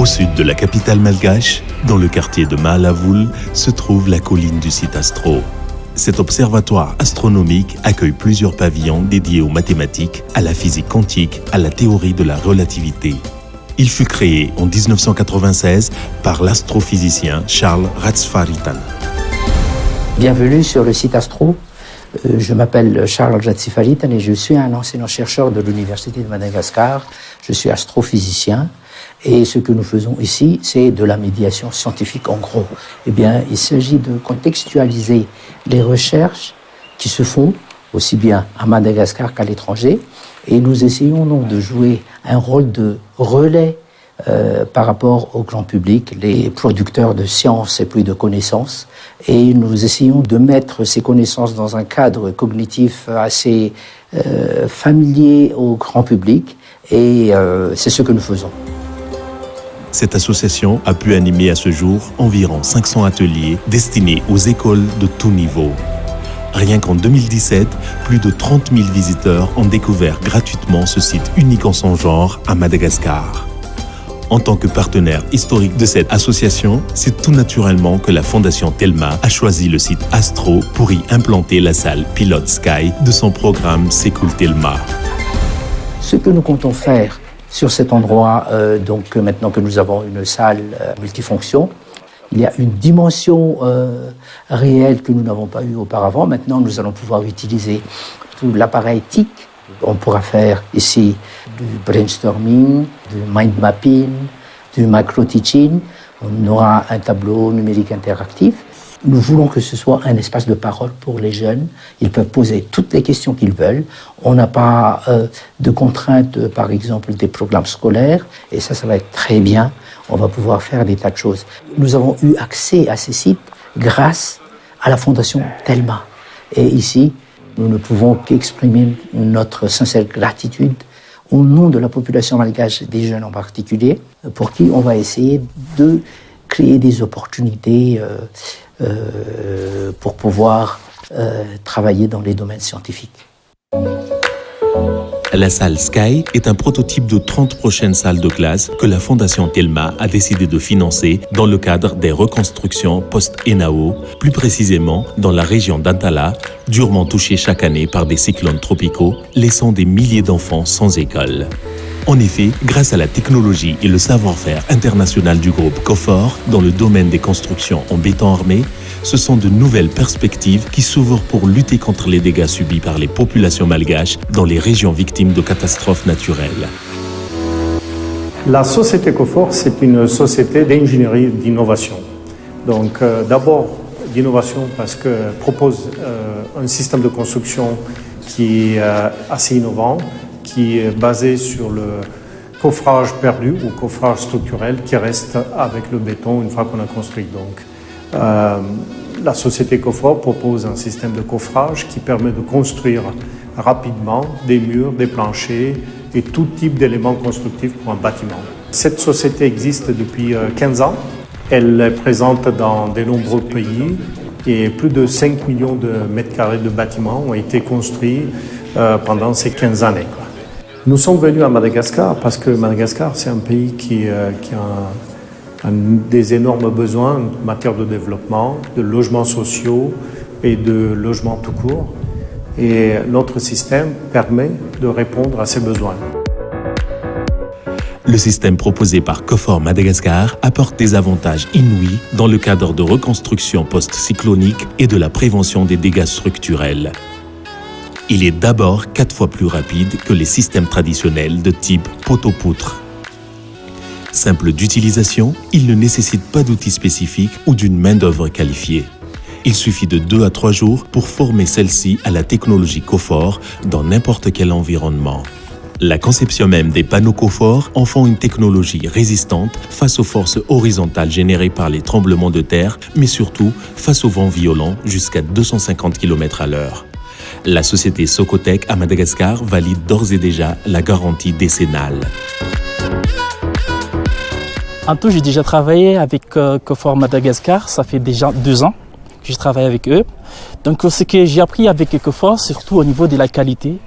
Au sud de la capitale malgache, dans le quartier de Mahalavoul, se trouve la colline du site Astro. Cet observatoire astronomique accueille plusieurs pavillons dédiés aux mathématiques, à la physique quantique, à la théorie de la relativité. Il fut créé en 1996 par l'astrophysicien Charles Ratsifaritan. Bienvenue sur le site Astro. Je m'appelle Charles Ratsifaritan et je suis un enseignant-chercheur de l'Université de Madagascar. Je suis astrophysicien et ce que nous faisons ici, c'est de la médiation scientifique en gros. Eh bien, il s'agit de contextualiser les recherches qui se font aussi bien à Madagascar qu'à l'étranger et nous essayons donc de jouer un rôle de relais par rapport au grand public, les producteurs de sciences et puis de connaissances. Et nous essayons de mettre ces connaissances dans un cadre cognitif assez familier au grand public. Et c'est ce que nous faisons. Cette association a pu animer à ce jour environ 500 ateliers destinés aux écoles de tout niveau. Rien qu'en 2017, plus de 30 000 visiteurs ont découvert gratuitement ce site unique en son genre à Madagascar. En tant que partenaire historique de cette association, c'est tout naturellement que la Fondation Telma a choisi le site Astro pour y implanter la salle Pilote Sky de son programme Sekul Telma. Ce que nous comptons faire sur cet endroit, donc maintenant que nous avons une salle multifonction, il y a une dimension réelle que nous n'avons pas eue auparavant. Maintenant, nous allons pouvoir utiliser tout l'appareil TIC. On pourra faire ici du brainstorming, du mind mapping, du micro-teaching. On aura un tableau numérique interactif. Nous voulons que ce soit un espace de parole pour les jeunes. Ils peuvent poser toutes les questions qu'ils veulent. On n'a pas de contraintes, par exemple, des programmes scolaires. Et ça va être très bien. On va pouvoir faire des tas de choses. Nous avons eu accès à ces sites grâce à la Fondation Telma. Et ici, nous ne pouvons qu'exprimer notre sincère gratitude au nom de la population malgache, des jeunes en particulier, pour qui on va essayer de créer des opportunités pour pouvoir travailler dans les domaines scientifiques. La salle Sky est un prototype de 30 prochaines salles de classe que la Fondation Telma a décidé de financer dans le cadre des reconstructions post-ENAO, plus précisément dans la région d'Antala, durement touchée chaque année par des cyclones tropicaux, laissant des milliers d'enfants sans école. En effet, grâce à la technologie et le savoir-faire international du groupe COFOR dans le domaine des constructions en béton armé, ce sont de nouvelles perspectives qui s'ouvrent pour lutter contre les dégâts subis par les populations malgaches dans les régions victimes de catastrophes naturelles. La société COFOR, c'est une société d'ingénierie d'innovation. Donc d'abord d'innovation parce qu'elle propose un système de construction qui est assez innovant, qui est basé sur le coffrage perdu ou coffrage structurel qui reste avec le béton une fois qu'on a construit. Donc, la société COFOR propose un système de coffrage qui permet de construire rapidement des murs, des planchers et tout type d'éléments constructifs pour un bâtiment. Cette société existe depuis 15 ans. Elle est présente dans de nombreux pays et plus de 5 millions de mètres carrés de bâtiments ont été construits pendant ces 15 années. Nous sommes venus à Madagascar parce que Madagascar, c'est un pays qui a des énormes besoins en matière de développement, de logements sociaux et de logements tout court. Et notre système permet de répondre à ces besoins. Le système proposé par COFOR Madagascar apporte des avantages inouïs dans le cadre de reconstruction post-cyclonique et de la prévention des dégâts structurels. Il est d'abord 4 fois plus rapide que les systèmes traditionnels de type poteau-poutre. Simple d'utilisation, il ne nécessite pas d'outils spécifiques ou d'une main-d'œuvre qualifiée. Il suffit de 2 à 3 jours pour former celle-ci à la technologie COFOR dans n'importe quel environnement. La conception même des panneaux COFOR en font une technologie résistante face aux forces horizontales générées par les tremblements de terre, mais surtout face aux vents violents jusqu'à 250 km/h. La société Socotec à Madagascar valide d'ores et déjà la garantie décennale. En tout, j'ai déjà travaillé avec COFOR Madagascar, ça fait déjà 2 ans que je travaille avec eux. Donc ce que j'ai appris avec COFOR, surtout au niveau de la qualité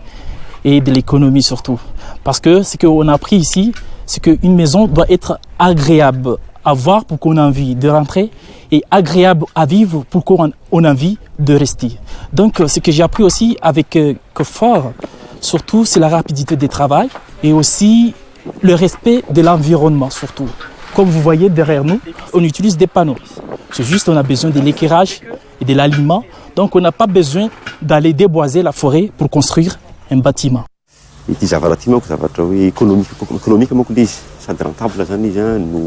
et de l'économie surtout. Parce que ce qu'on a appris ici, c'est qu'une maison doit être agréable à voir pour qu'on ait envie de rentrer et agréable à vivre pour qu'on ait envie de rester. Donc, ce que j'ai appris aussi avec Cofor, surtout, c'est la rapidité du travail et aussi le respect de l'environnement, surtout. Comme vous voyez derrière nous, on utilise des panneaux. C'est juste on a besoin de l'éclairage et de l'aliment. Donc, on n'a pas besoin d'aller déboiser la forêt pour construire un bâtiment. Ity zavatra ty manko zavatra hoe économique manko ilay izy sady rentable zany izy no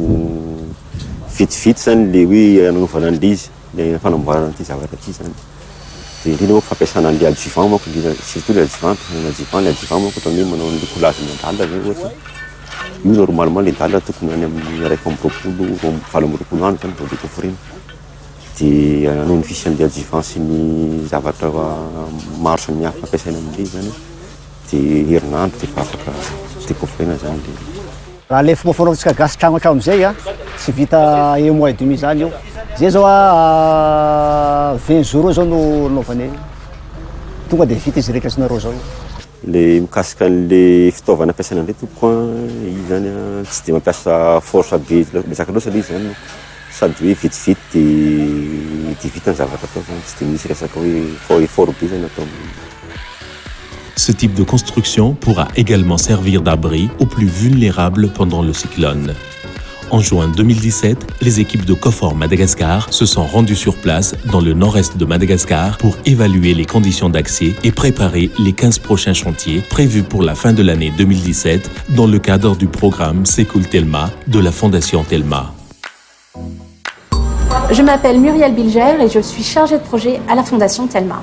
vitsivitsy zany le hoe anaovana an'ilay izy le fanamboarana ity zavatra ty zany de indrindra manko fampiasana an'ilay adjuvant manko surtout le adjuvant manko ohatran'ny hoe manao an'ilay coulage mandala zay ohatra io normalement le dala tokony any amin'ny raiky amby roapolo valo amby roapolo andro zany vao découvrir de anao ny fisy an'ilay adjuvant sy ny zavatra maro samihafa fampiasaina amin'ilay zany de herinandro de efa afaka découvrir zany le raha le fomba fanaovitsika gasy tragno hatramin'izay tsy vita un mois et demi zany io zay zao 20 jours zao no naovany tonga de vita izy reka sy nareo zao le mikasika an'le fitaovana ampiasaina ndray toko izy zany tsy de mampiasa force be betsaka loatra izy zany sady hoe vitivity de vita ny zavatra atao zany tsy de misy resaka hoe effort be zany atao. Ce type de construction pourra également servir d'abri aux plus vulnérables pendant le cyclone. En juin 2017, les équipes de Cofor Madagascar se sont rendues sur place dans le nord-est de Madagascar pour évaluer les conditions d'accès et préparer les 15 prochains chantiers prévus pour la fin de l'année 2017 dans le cadre du programme Sekul Telma de la Fondation Telma. Je m'appelle Muriel Bilger et je suis chargée de projet à la Fondation Telma.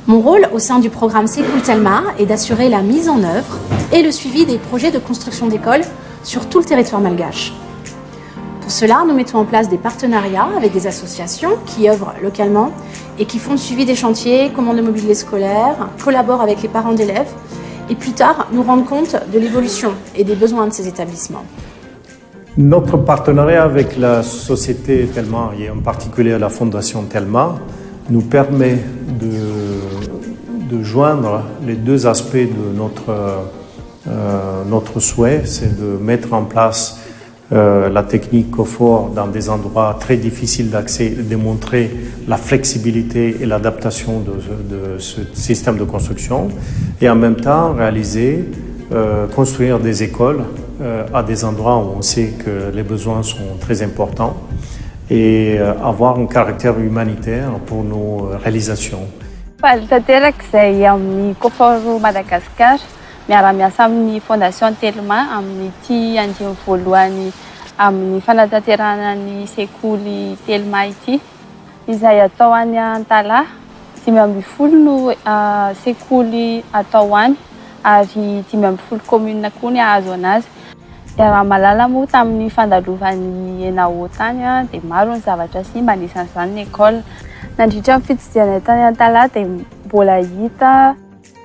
Mon rôle au sein du programme Sekul Telma est d'assurer la mise en œuvre et le suivi des projets de construction d'écoles sur tout le territoire malgache. Pour cela, nous mettons en place des partenariats avec des associations qui œuvrent localement et qui font le suivi des chantiers, commandent le mobilier scolaire, collaborent avec les parents d'élèves et plus tard nous rendent compte de l'évolution et des besoins de ces établissements. Notre partenariat avec la société Telma et en particulier la Fondation Telma nous permet de joindre les deux aspects de notre souhait, c'est de mettre en place la technique Cofor dans des endroits très difficiles d'accès, démontrer la flexibilité et l'adaptation de ce système de construction et en même temps réaliser, construire des écoles à des endroits où on sait que les besoins sont très importants et avoir un caractère humanitaire pour nos réalisations. Tanterak'izay amin'ny Cofor Madagascar miara-miasa amin'ny Fondation Telma amin'ity andiany voalohany amin'ny fanatanterahana ny sekoly Telma ity izay atao any Antala 520 no sekoly atao any ary 520 commune koa ny ahazo anazy. Raha malala moa tamin'ny fandalovan'ny ENAO tany dia maro ny zavatra sy mba nisan'izany ny école. Nandritra ny fitsidiana tany Antala dia mbola hita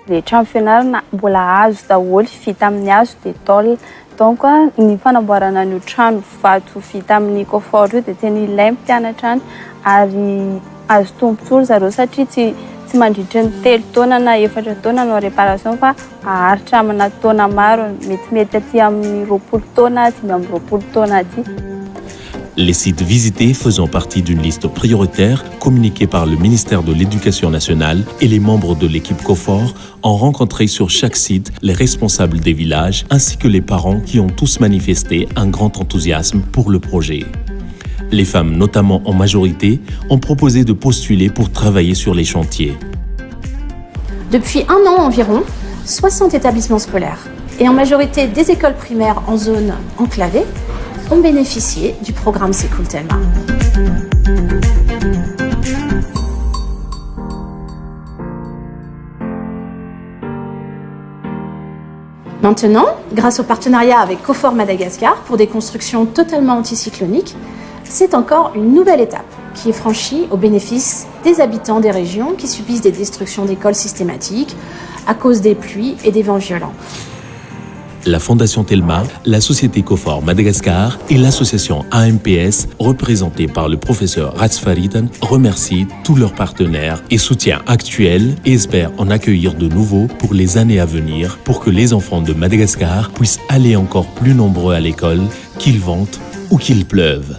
le trano fianarana mbola hazo daholo vita amin'ny hazo dia tôle. Donc ny fanamboarana ny trano vato vita amin'ny Cofor io dia tena ilay mpianatra any ary azo tombontsoa zareo satria tsy mandritra ny 3 taona na 4 taona no réparation fa aharitra amina taona maro mety aty amin'ny 20 taona dimy amby 20 taona aty. Les sites visités faisant partie d'une liste prioritaire communiquée par le ministère de l'Éducation nationale et les membres de l'équipe Cofor ont rencontré sur chaque site les responsables des villages ainsi que les parents qui ont tous manifesté un grand enthousiasme pour le projet. Les femmes, notamment en majorité, ont proposé de postuler pour travailler sur les chantiers. Depuis 1 an environ, 60 établissements scolaires et en majorité des écoles primaires en zone enclavée ont bénéficié du programme Sekul Telma. Maintenant, grâce au partenariat avec Cofor Madagascar pour des constructions totalement anticycloniques, c'est encore une nouvelle étape qui est franchie au bénéfice des habitants des régions qui subissent des destructions d'écoles systématiques à cause des pluies et des vents violents. La Fondation Telma, la société Cofor Madagascar et l'association AMPS, représentée par le professeur Ratsfariden, remercient tous leurs partenaires et soutiens actuels et espèrent en accueillir de nouveaux pour les années à venir pour que les enfants de Madagascar puissent aller encore plus nombreux à l'école, qu'il vente ou qu'il pleuve.